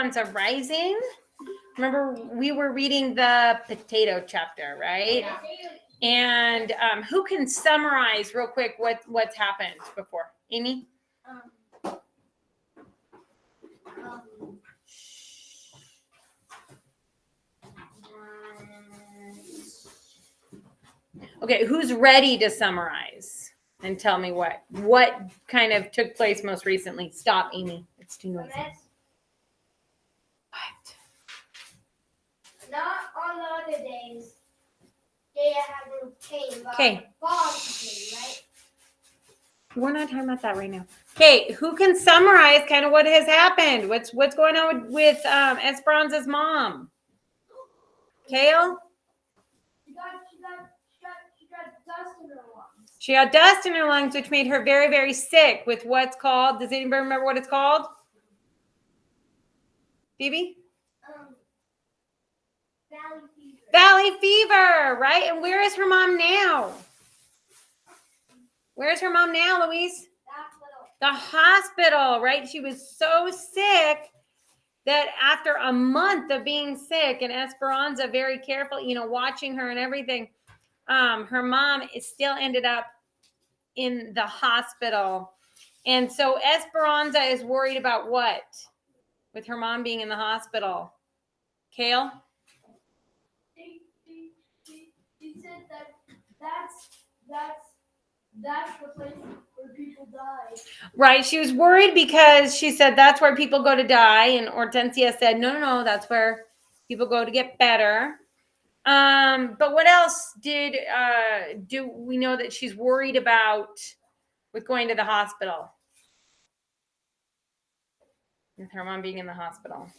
Esperanza rising. Remember, we were reading the potato chapter, right? Yeah. And who can summarize real quick what's happened before? Amy? Okay, who's ready to summarize and tell me what kind of took place most recently? Stop, Amy. It's too noisy. What? Not on the other days. They have a routine. Okay. Right? We're not talking about that right now. Okay, who can summarize kind of what has happened? What's going on with Esperanza's mom? Kale? She got dust in her lungs. She got dust in her lungs, which made her very, very sick with what's called, does anybody remember what it's called? Phoebe? Valley fever. Valley fever, right? And where is her mom now? Where's her mom now, Louise? The hospital, right? She was so sick that after a month of being sick, and Esperanza very careful, watching her and everything, her mom still ended up in the hospital. And so Esperanza is worried about what? With her mom being in the hospital. Kale? He said that's the place where people die. Right. She was worried because she said that's where people go to die. And Hortensia said, no, that's where people go to get better. But what else do we know that she's worried about with going to the hospital? With her mom being in the hospital.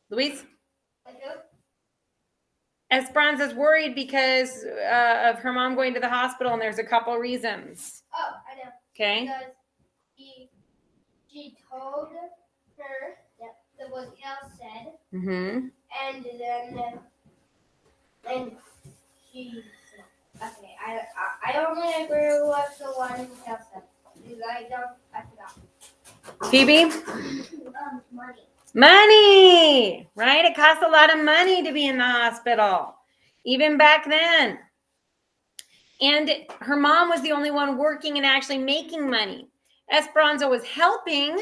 Louise? Esperanza's worried because of her mom going to the hospital, and there's a couple reasons. Oh, I know. Okay. Because she told her what Kel said. Mm-hmm. And then she said, okay, I only agree with the one Kel said. Because I forgot. Phoebe? Money, right? It costs a lot of money to be in the hospital, even back then. And her mom was the only one working and actually making money. Esperanza was helping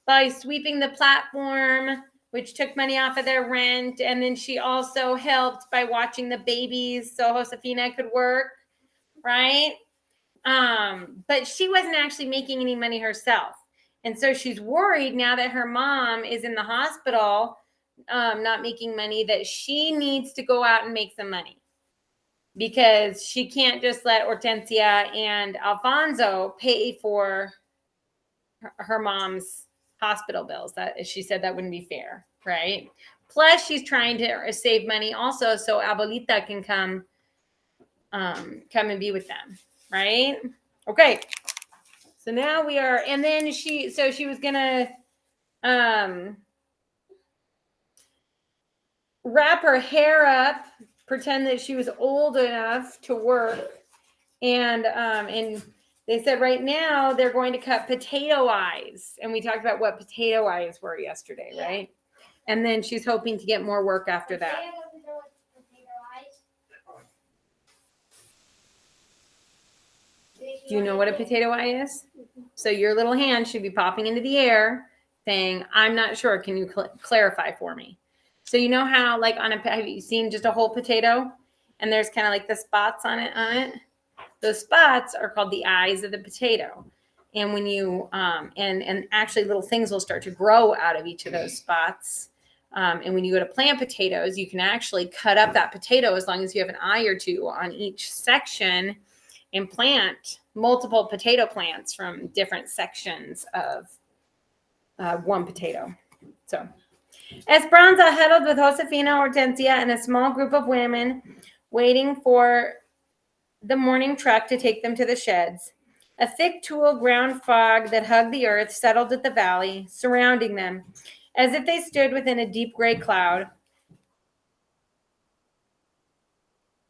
by sweeping the platform, which took money off of their rent. And then she also helped by watching the babies so Josefina could work, right? But she wasn't actually making any money herself. And so she's worried now that her mom is in the hospital, not making money, that she needs to go out and make some money. Because she can't just let Hortensia and Alfonso pay for her mom's hospital bills. That she said that wouldn't be fair, right? Plus, she's trying to save money also so Abuelita can come and be with them, right? Okay. So now we are, and then she was gonna wrap her hair up, pretend that she was old enough to work, and they said right now they're going to cut potato eyes, and we talked about what potato eyes were yesterday, right? And then she's hoping to get more work after that. Do you know what a potato eye is? So your little hand should be popping into the air saying, I'm not sure. Can you clarify for me? So you know how like have you seen just a whole potato and there's kind of like the spots on it? Those spots are called the eyes of the potato. And when you, and actually little things will start to grow out of each of those spots. And when you go to plant potatoes, you can actually cut up that potato as long as you have an eye or two on each section and plant multiple potato plants from different sections of one potato. So Esperanza huddled with Josefina, Hortensia, and a small group of women waiting for the morning truck to take them to the sheds. A thick tulle ground fog that hugged the earth settled at the valley, surrounding them, as if they stood within a deep gray cloud.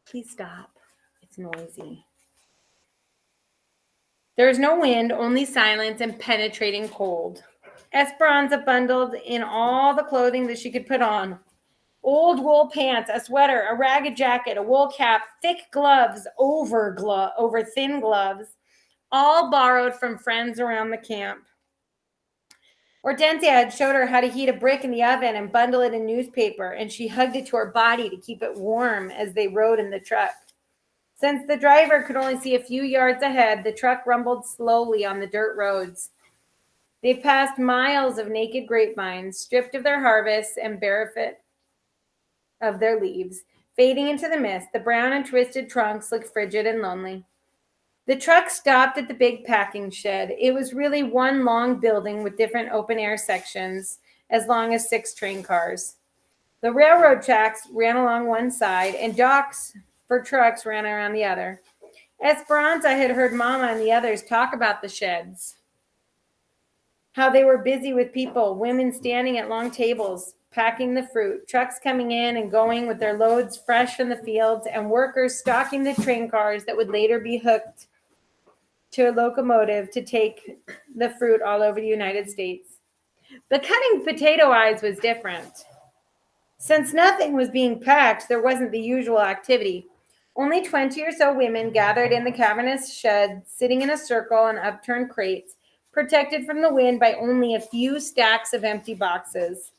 Please stop. It's noisy. There is no wind, only silence and penetrating cold. Esperanza bundled in all the clothing that she could put on. Old wool pants, a sweater, a ragged jacket, a wool cap, thick gloves over thin gloves, all borrowed from friends around the camp. Hortensia had showed her how to heat a brick in the oven and bundle it in newspaper, and she hugged it to her body to keep it warm as they rode in the truck. Since the driver could only see a few yards ahead, the truck rumbled slowly on the dirt roads. They passed miles of naked grapevines, stripped of their harvests and barefoot of their leaves. Fading into the mist, the brown and twisted trunks looked frigid and lonely. The truck stopped at the big packing shed. It was really one long building with different open-air sections, as long as 6 train cars. The railroad tracks ran along one side, and docks for trucks ran around the other. Esperanza had heard Mama and the others talk about the sheds, how they were busy with people, women standing at long tables, packing the fruit, trucks coming in and going with their loads fresh from the fields, and workers stocking the train cars that would later be hooked to a locomotive to take the fruit all over the United States. But cutting potato eyes was different. Since nothing was being packed, there wasn't the usual activity. Only 20 or so women gathered in the cavernous shed, sitting in a circle on upturned crates, protected from the wind by only a few stacks of empty boxes.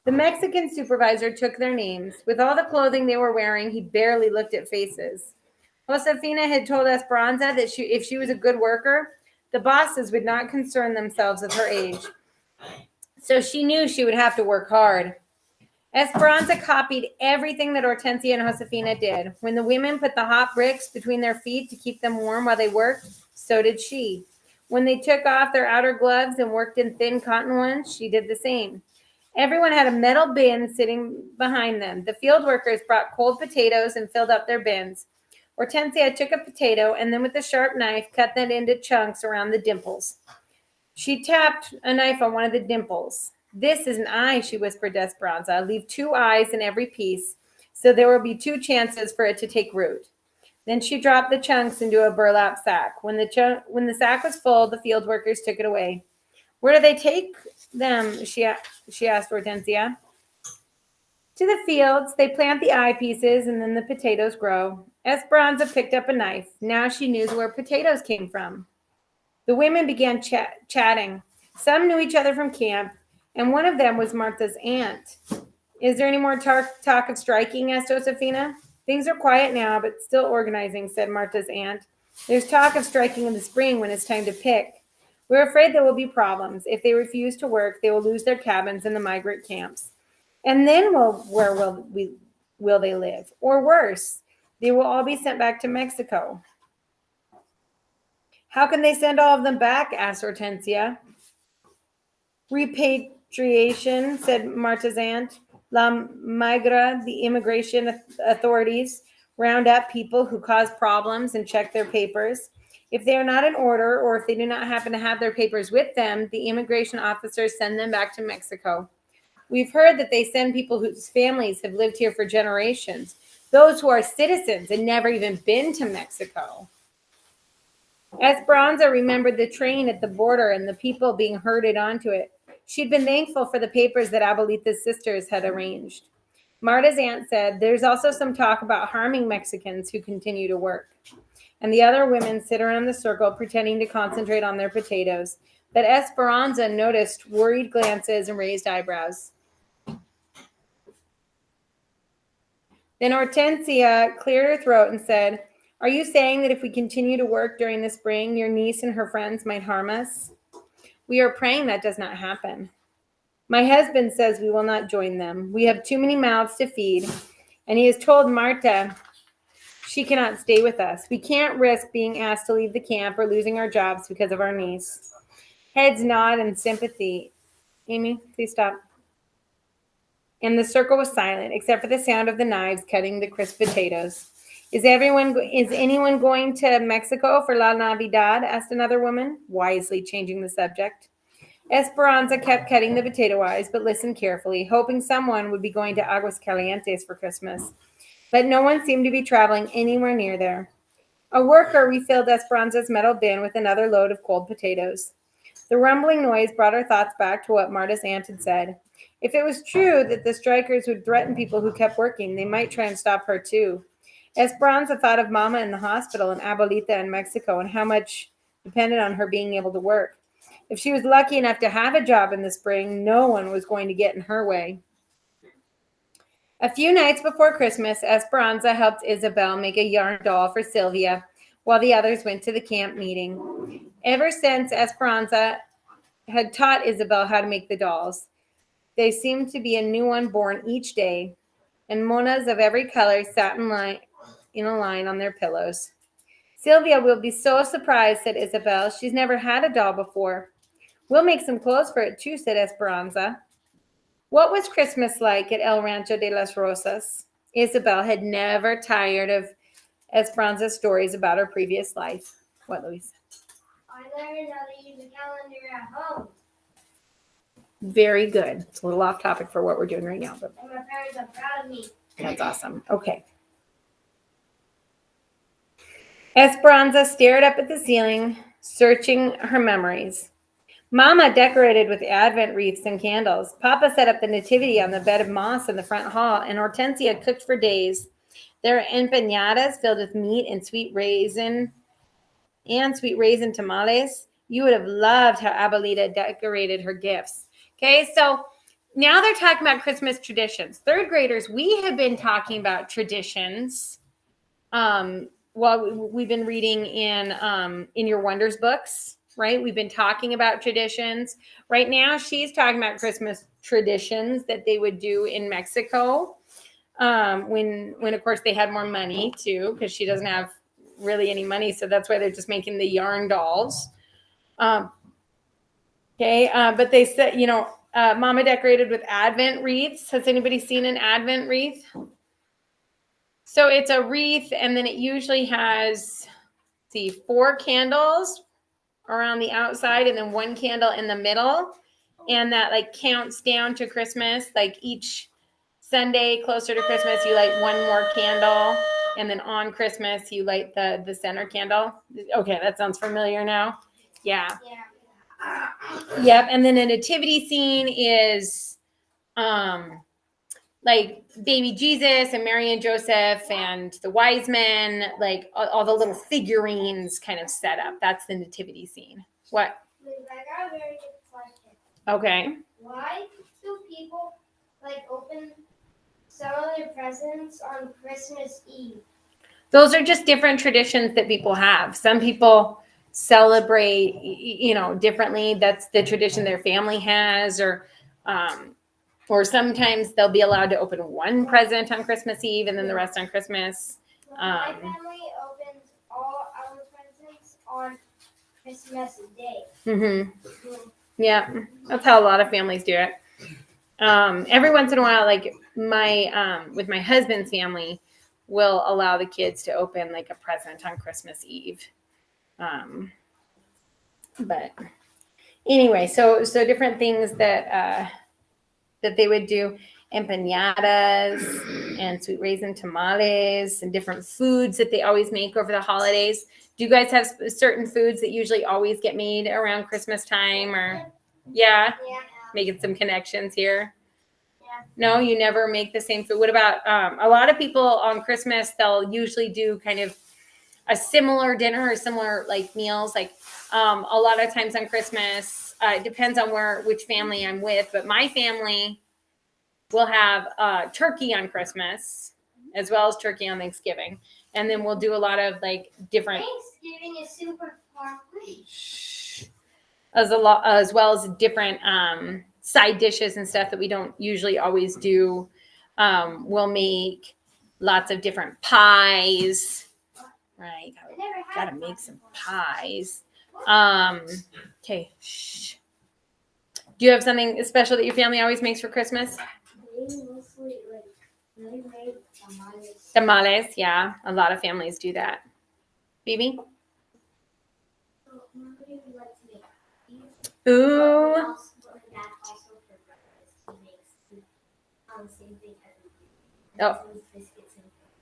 The Mexican supervisor took their names. With all the clothing they were wearing, he barely looked at faces. Josefina had told Esperanza that if she was a good worker, the bosses would not concern themselves with her age. So she knew she would have to work hard. Esperanza copied everything that Hortensia and Josefina did. When the women put the hot bricks between their feet to keep them warm while they worked, so did she. When they took off their outer gloves and worked in thin cotton ones, she did the same. Everyone had a metal bin sitting behind them. The field workers brought cold potatoes and filled up their bins. Hortensia took a potato and then with a sharp knife cut that into chunks around the dimples. She tapped a knife on one of the dimples. "This is an eye," she whispered to Esperanza. "Leave 2 eyes in every piece, so there will be 2 chances for it to take root." Then she dropped the chunks into a burlap sack. When the sack was full, the field workers took it away. "Where do they take them?" she asked Hortensia. "To the fields. They plant the eye pieces, and then the potatoes grow." Esperanza picked up a knife. Now she knew where potatoes came from. The women began chatting. Some knew each other from camp, and one of them was Martha's aunt. "Is there any more talk of striking?" asked Josefina. "Things are quiet now, but still organizing," said Martha's aunt. "There's talk of striking in the spring when it's time to pick. We're afraid there will be problems. If they refuse to work, they will lose their cabins in the migrant camps. And then where will they live? Or worse, they will all be sent back to Mexico." "How can they send all of them back?" asked Hortensia. "Repatriation," said Marta's aunt. "La Migra, the immigration authorities, round up people who cause problems and check their papers. If they are not in order or if they do not happen to have their papers with them, the immigration officers send them back to Mexico. We've heard that they send people whose families have lived here for generations, those who are citizens and never even been to Mexico." Esperanza remembered the train at the border and the people being herded onto it. She'd been thankful for the papers that Abuelita's sisters had arranged. Marta's aunt said, "There's also some talk about harming Mexicans who continue to work." And the other women sit around the circle pretending to concentrate on their potatoes. But Esperanza noticed worried glances and raised eyebrows. Then Hortensia cleared her throat and said, "Are you saying that if we continue to work during the spring, your niece and her friends might harm us?" "We are praying that does not happen. My husband says we will not join them. We have too many mouths to feed, and he has told Marta she cannot stay with us. We can't risk being asked to leave the camp or losing our jobs because of our niece." Heads nod in sympathy. "Amy, please stop." And the circle was silent, except for the sound of the knives cutting the crisp potatoes. Is anyone going to Mexico for La Navidad?" asked another woman, wisely changing the subject. Esperanza kept cutting the potato eyes, but listened carefully, hoping someone would be going to Aguascalientes for Christmas. But no one seemed to be traveling anywhere near there. A worker refilled Esperanza's metal bin with another load of cold potatoes. The rumbling noise brought her thoughts back to what Marta's aunt had said. If it was true that the strikers would threaten people who kept working, they might try and stop her too. Esperanza thought of Mama in the hospital and Abuelita in Mexico and how much depended on her being able to work. If she was lucky enough to have a job in the spring, no one was going to get in her way. A few nights before Christmas, Esperanza helped Isabel make a yarn doll for Sylvia while the others went to the camp meeting. Ever since Esperanza had taught Isabel how to make the dolls, there seemed to be a new one born each day, and monas of every color sat in a line on their pillows. Sylvia will be so surprised, said Isabel. She's never had a doll before. We'll make some clothes for it too, said Esperanza. What was Christmas like at El Rancho de las Rosas? Isabel had never tired of Esperanza's stories about her previous life. What, Luis? I learned how to use a calendar at home. Very good. It's a little off topic for what we're doing right now, but And my parents are proud of me. that's awesome. Okay. Esperanza stared up at the ceiling, searching her memories. Mama decorated with Advent wreaths and candles. Papa set up the nativity on the bed of moss in the front hall, and Hortensia cooked for days. There were empanadas filled with meat and sweet raisin tamales. You would have loved how Abuelita decorated her gifts. Okay, so now they're talking about Christmas traditions. Third graders, we have been talking about traditions. Well, we've been reading in Your Wonders books, right? We've been talking about traditions. Right now, she's talking about Christmas traditions that they would do in Mexico. When of course they had more money too, because she doesn't have really any money, so that's why they're just making the yarn dolls. But they said, Mama decorated with Advent wreaths. Has anybody seen an Advent wreath? So it's a wreath, and then it usually has, 4 candles around the outside, and then 1 candle in the middle, and that counts down to Christmas. Each Sunday closer to Christmas, you light 1 more candle, and then on Christmas you light the center candle. Okay, that sounds familiar now. Yeah. Yep. And then a nativity scene is baby Jesus and Mary and Joseph and the wise men, all the little figurines kind of set up. That's the nativity scene. What? I got a very good question. Okay. Why do people open some of their presents on Christmas Eve? Those are just different traditions that people have. Some people celebrate, differently. That's the tradition their family has, or sometimes they'll be allowed to open 1 present on Christmas Eve and then the rest on Christmas. My family opens all our presents on Christmas Day. Mm-hmm. Yeah, that's how a lot of families do it. Every once in a while, with my husband's family, will allow the kids to open a present on Christmas Eve. But anyway, so different things that they would do: empanadas and sweet raisin tamales and different foods that they always make over the holidays. Do you guys have certain foods that usually always get made around Christmas time? Or yeah. Making some connections here. Yeah. No, you never make the same food. What about a lot of people on Christmas? They'll usually do kind of a similar dinner or similar meals. A lot of times on Christmas, it depends on which family I'm with, but my family will have turkey on Christmas as well as turkey on Thanksgiving, and then we'll do a lot of different. Thanksgiving is super far away. As well as different side dishes and stuff that we don't usually always do. We'll make lots of different pies. Right, gotta make some pies. Okay. Shh. Do you have something special that your family always makes for Christmas? Tamales, yeah. A lot of families do that. Phoebe? Ooh.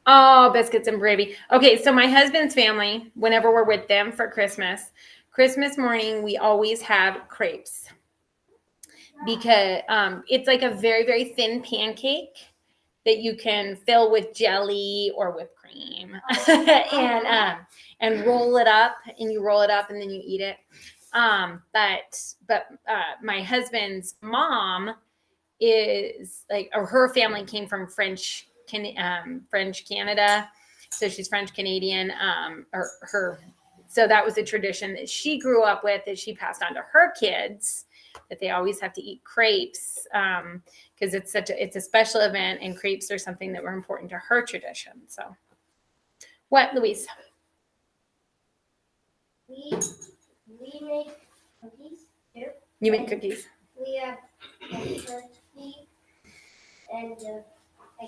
Oh, biscuits and gravy. Okay, so my husband's family, whenever we're with them for Christmas Christmas morning, we always have crepes because it's like a very, very thin pancake that you can fill with jelly or whipped cream and roll it up, and you roll it up and then you eat it. But my husband's mom is like, or her family came from French Canada, so she's French Canadian. So that was a tradition that she grew up with, that she passed on to her kids, that they always have to eat crepes because it's a special event, and crepes are something that were important to her tradition. So, what, Louise? We make cookies too. You make cookies. We have turkey and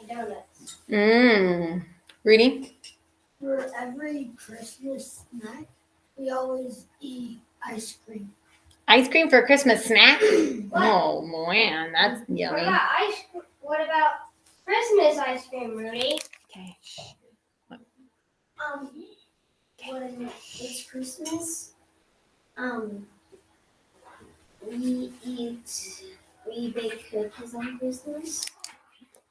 donuts. Rudy? For every Christmas snack, we always eat ice cream. Ice cream for a Christmas snack? Oh man, that's yummy. What about Christmas ice cream, Rudy? Okay. When it's Christmas, we bake cookies on Christmas,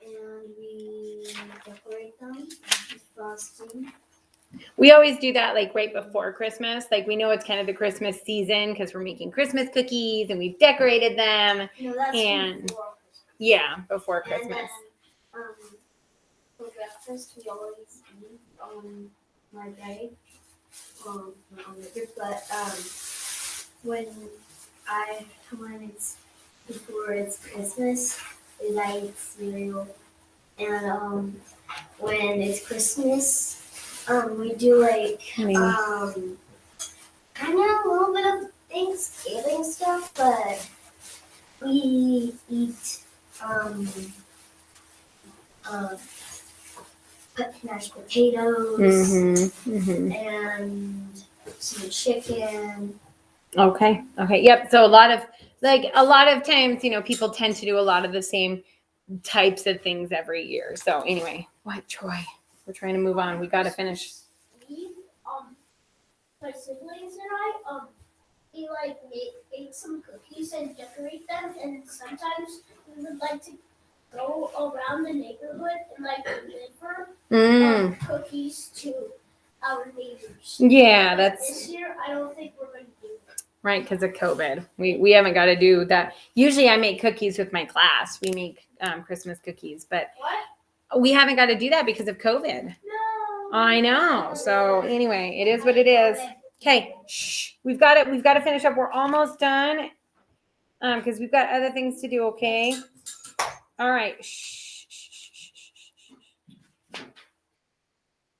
and we decorate them with frosting. We always do that like right before Christmas. Like we know it's kind of the Christmas season because we're making Christmas cookies and we've decorated them. No, that's And- before Christmas. Yeah, before And Christmas. then, for breakfast, we always eat my bread. Not on the bread, but when it's before it's Christmas, I eat cereal. And when it's Christmas, we do like kind of a little bit of Thanksgiving stuff, but we eat mashed potatoes and some chicken. Okay. Yep. So a lot of times, people tend to do a lot of the same types of things every year. So anyway, what, Troy? We're trying to move on. We got to finish. My siblings and I, we make some cookies and decorate them, and sometimes we would like to go around the neighborhood and deliver cookies to our neighbors. Yeah, This year, I don't think we're going to do that. Right, because of COVID. We haven't got to do that. Usually I make cookies with my class. We make Christmas cookies, but we haven't got to do that because of COVID. No. I know. So anyway, it is what it is. Okay, shh. We've got to finish up. We're almost done because we've got other things to do, okay? All right. Shh.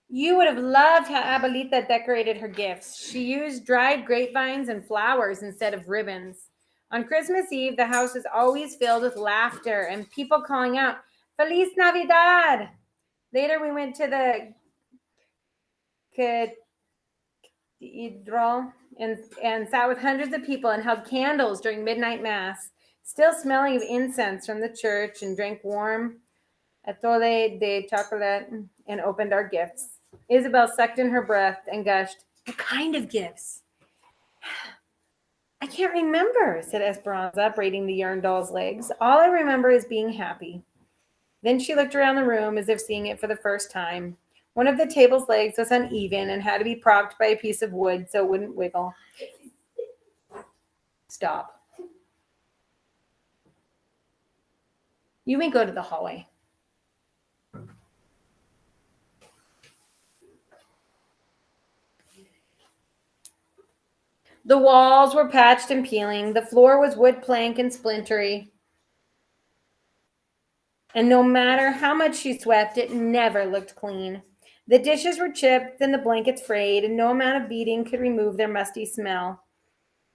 You would have loved how Abuelita decorated her gifts. She used dried grapevines and flowers instead of ribbons. On Christmas Eve, the house is always filled with laughter and people calling out, Feliz Navidad! Later, we went to the cathedral and sat with hundreds of people and held candles during midnight mass, still smelling of incense from the church, and drank warm atole de chocolate and opened our gifts. Isabel sucked in her breath and gushed, what kind of gifts? I can't remember, said Esperanza, braiding the yarn doll's legs. All I remember is being happy. Then she looked around the room as if seeing it for the first time. One of the table's legs was uneven and had to be propped by a piece of wood so it wouldn't wiggle. Stop. You may go to the hallway. The walls were patched and peeling. The floor was wood plank and splintery. And no matter how much she swept, it never looked clean. The dishes were chipped and the blankets frayed, and no amount of beating could remove their musty smell.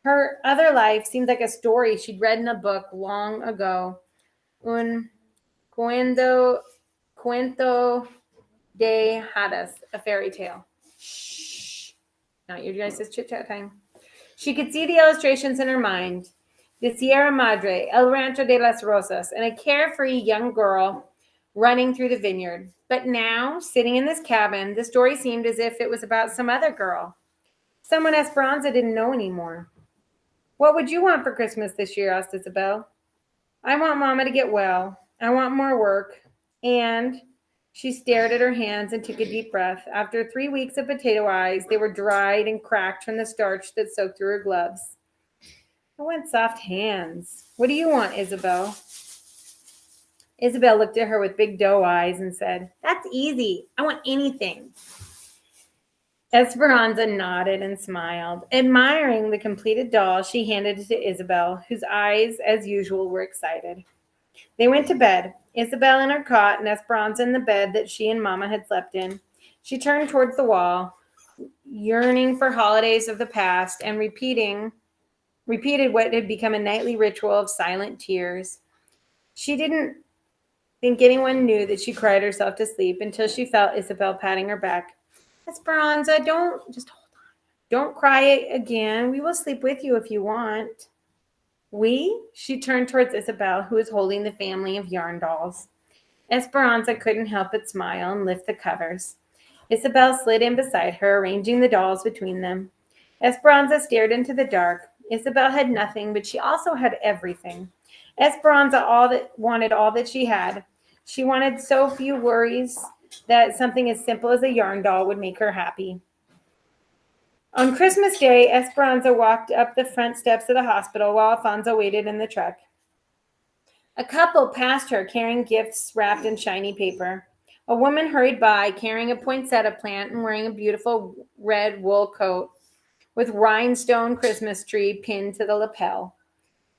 Her other life seemed like a story she'd read in a book long ago. Un cuento de hadas, a fairy tale. Shh. Not your guys' chit-chat time. She could see the illustrations in her mind. The Sierra Madre, El Rancho de las Rosas, and a carefree young girl running through the vineyard. But now, sitting in this cabin, the story seemed as if it was about some other girl. Someone Esperanza didn't know anymore. What would you want for Christmas this year? Asked Isabel. I want Mama to get well. I want more work. And she stared at her hands and took a deep breath. After 3 weeks of potato eyes, they were dried and cracked from the starch that soaked through her gloves. I want soft hands. What do you want, Isabel? Isabel looked at her with big doe eyes and said, That's easy. I want anything. Esperanza nodded and smiled. Admiring the completed doll, she handed it to Isabel, whose eyes, as usual, were excited. They went to bed, Isabel in her cot and Esperanza in the bed that she and Mama had slept in. She turned towards the wall, yearning for holidays of the past, and repeated what had become a nightly ritual of silent tears. She didn't think anyone knew that she cried herself to sleep until she felt Isabel patting her back. Esperanza, don't cry again. We will sleep with you if you want. We? She turned towards Isabel, who was holding the family of yarn dolls. Esperanza couldn't help but smile and lift the covers. Isabel slid in beside her, arranging the dolls between them. Esperanza stared into the dark. Isabel had nothing, but she also had everything. Esperanza wanted all that she had. She wanted so few worries that something as simple as a yarn doll would make her happy. On Christmas Day, Esperanza walked up the front steps of the hospital while Alfonso waited in the truck. A couple passed her carrying gifts wrapped in shiny paper. A woman hurried by carrying a poinsettia plant and wearing a beautiful red wool coat with rhinestone Christmas tree pinned to the lapel.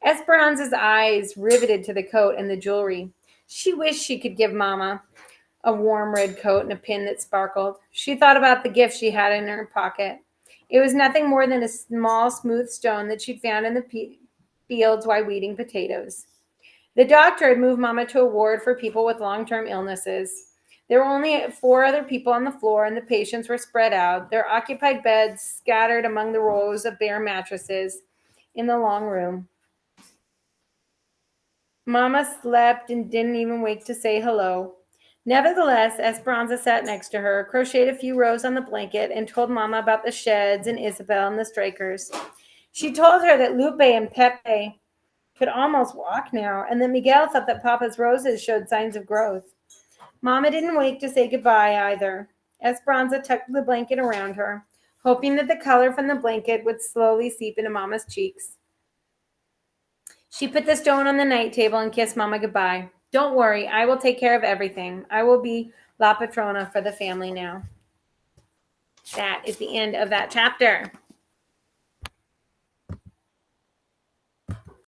Esperanza's eyes riveted to the coat and the jewelry. She wished she could give Mama a warm red coat and a pin that sparkled. She thought about the gift she had in her pocket. It was nothing more than a small, smooth stone that she'd found in the fields while weeding potatoes. The doctor had moved Mama to a ward for people with long-term illnesses. There were only 4 other people on the floor, and the patients were spread out, their occupied beds scattered among the rows of bare mattresses in the long room. Mama slept and didn't even wake to say hello. Nevertheless, Esperanza sat next to her, crocheted a few rows on the blanket, and told Mama about the sheds and Isabel and the strikers. She told her that Lupe and Pepe could almost walk now, and that Miguel thought that Papa's roses showed signs of growth. Mama didn't wake to say goodbye either. Esperanza tucked the blanket around her, hoping that the color from the blanket would slowly seep into Mama's cheeks. She put the stone on the night table and kissed Mama goodbye. Don't worry, I will take care of everything. I will be La Patrona for the family now. That is the end of that chapter.